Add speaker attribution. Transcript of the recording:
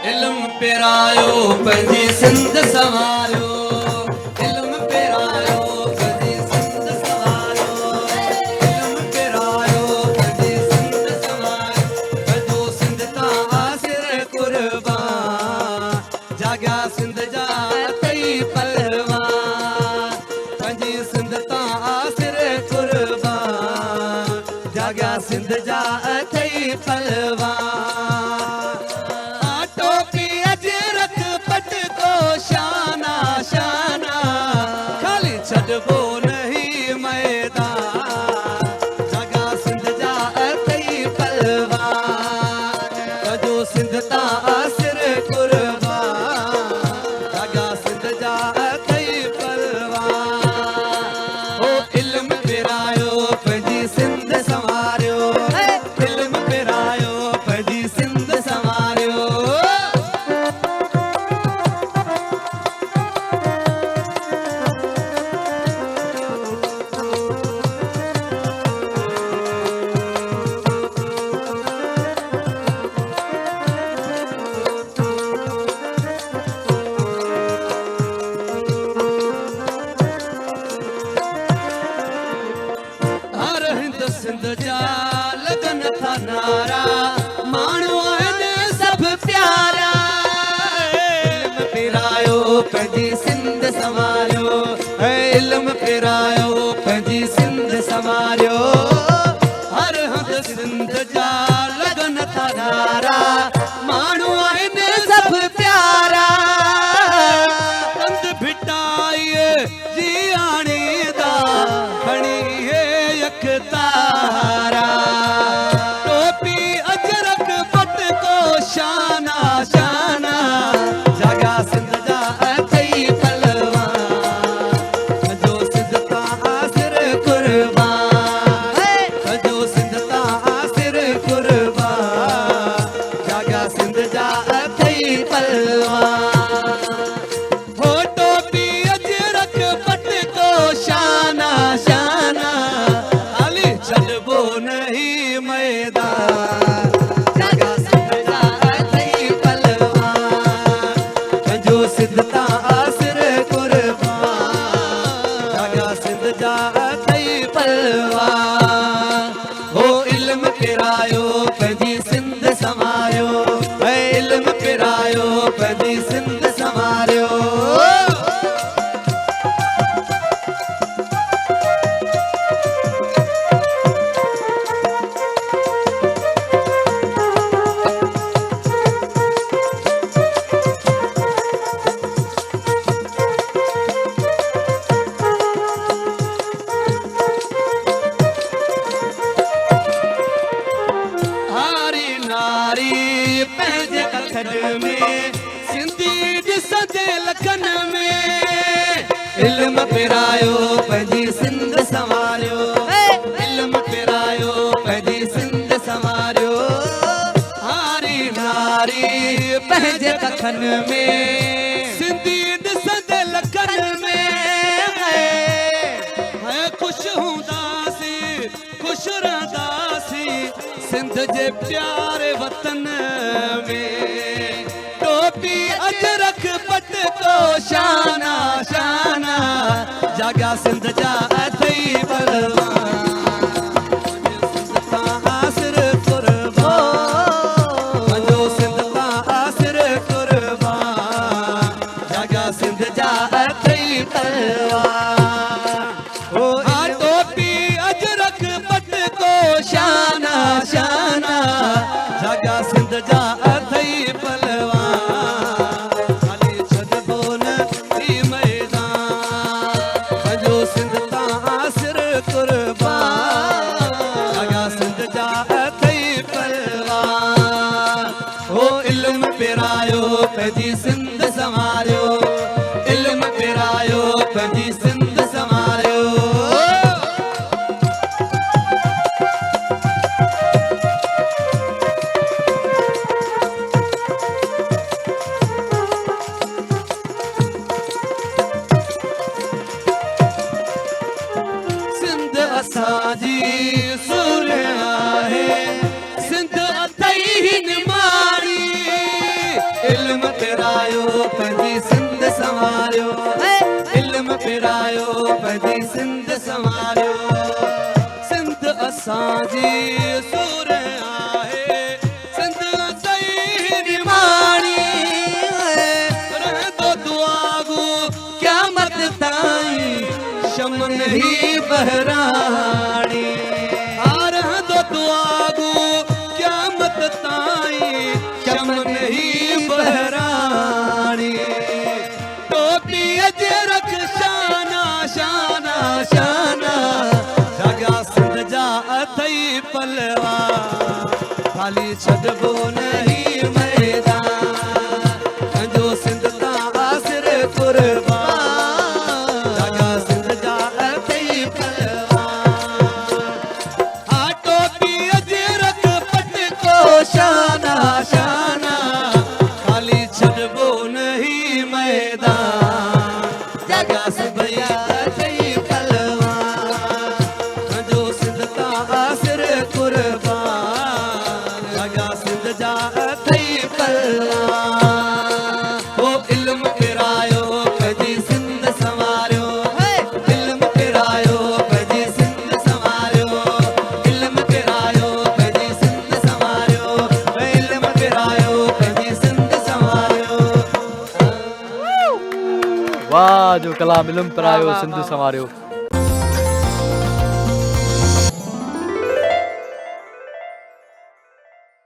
Speaker 1: इल्म पिरायो पंहिंजी सिंध संवारियो, इल्म पिरायो पंहिंजी सिंध संवारियो, इल्म पिरायो पंहिंजी सिंध संवारियो, कजो सिंध तां आसिर कुर्बान, जाॻिया सिंध जा अथई पलवान, पंहिंजी सिंध तां आसिर कुर्बान, जाॻिया सिंध जा अथई पलवान। छॾबो नहीं मैदान, जाॻिया सिंध जा अथई पलवान, कजो सिंध तां आसिर कुर्बान, जाॻिया सिंध जा अथई पलवान। ओ इल्म पिरायो पंहिंजी सिंध संवारियो, इल्म पिरायो पंहिंजी सिंध संवारियो। सिंध जा लगन था नारा, माण्हू आहिनि सभु प्यारा, इल्म पिरायो पंहिंजी सिंध संवारियो, इल्म पिरायो पंहिंजी सिंध संवारियो। हर हंधि सिंध जा लगन था नारा, माण्हू आहिनि सभु प्यारा, कंध भिटाई जी आणींदा खणी तारा, टोपी अजरक पट को शाना शाना, जाॻिया सिंध जा अथई पलवान, कजो सिंध तां आसिर कुर्बान, कजो सिंध तां आसिर कुर्बान, जाॻिया सिंध जा अथई पलवान। हो टोपी अजरक पट को शाना शाना, छॾबो नहीं मैदान, जाॻिया सिंध जा अथई पलवान, कजो सिंध तां आसिर कुर्बान, जाॻिया सिंध जा अथई पलवान। हो इल्म पिरायो पंहिंजी सिंध संवारियो, इल्म पिरायो पंहिंजी सिंध संवारियो। पंहिंजे अखर में सिंधी ॾिसंदे लखन में, इल्म पिरायो पंहिंजी सिंध संवारियो, इल्म पिरायो पंहिंजी सिंध संवारियो। हारी नारी पंहिंजे अखन में सिंधी ॾिसंदे लखन में, है ख़ुशि हूंदासीं ख़ुशि रहंदासीं सिंध जे प्यारे वतन में, टोपी अजरक पट को शाना शाना, जाॻिया सिंध जा अथई पलवान, सिंध तां आसिर कुर्बान, कजो सिंध तां आसिर कुर्बान, जाॻिया सिंध जा अथई पलवान। ओ टोपी अजरक पट को शाना शाना, जाॻिया सिंध जा अथई पलवान, खाली छॾबो नहीं मैदान, कजो सिंध तां आसिर कुर्बान, जाॻिया सिंध जा अथई पलवान। हो इल्म पिरायो पंहिंजी सिंध संवारियो, इल्म पिरायो पंहिंजी सिंध संवारियो। असांजी सुर आहे, सिंध अथई निमाणी, इल्म पिरायो पंहिंजी सिंध संवारियो, इल्म पिरायो पंहिंजी सिंध संवारियो। सिंध असांजी सूर आहे, सिंध असांजी निमाणी, रहंदो दुआगो क़यामत ताईं शमन ही बहराणी। रहंदो दुआगो क़यामत ताईं शमन ही बहराणी। टोपी अजरक शाना शाना शाना, जाॻिया सिंध जा अथई पलवा, ख़ाली छॾिबो नहीं मैदान, पंहिंजो सिंध तां आसिर कुर्बान, जाॻिया सिंध जा अथई पलवा। हा टोपी अजरक पटको शाना शाना, खाली छॾिबो नहीं मैदान, जाॻिया सिंध जा अथई पलवान, पंहिंजो सिंध तां आसिर कुर्बान, जाॻिया सिंध जा अथई पलवान। ओ इल्म पिरायो पंहिंजी सिंध संवारियो, इल्म पिरायो पंहिंजी सिंध संवारियो, इल्म पिरायो पंहिंजी सिंध संवारियो, इल्म पिरायो पंहिंजी सिंध संवारियो।
Speaker 2: वाह जो कलाम इल्म पिरायो सिंध संवारियो।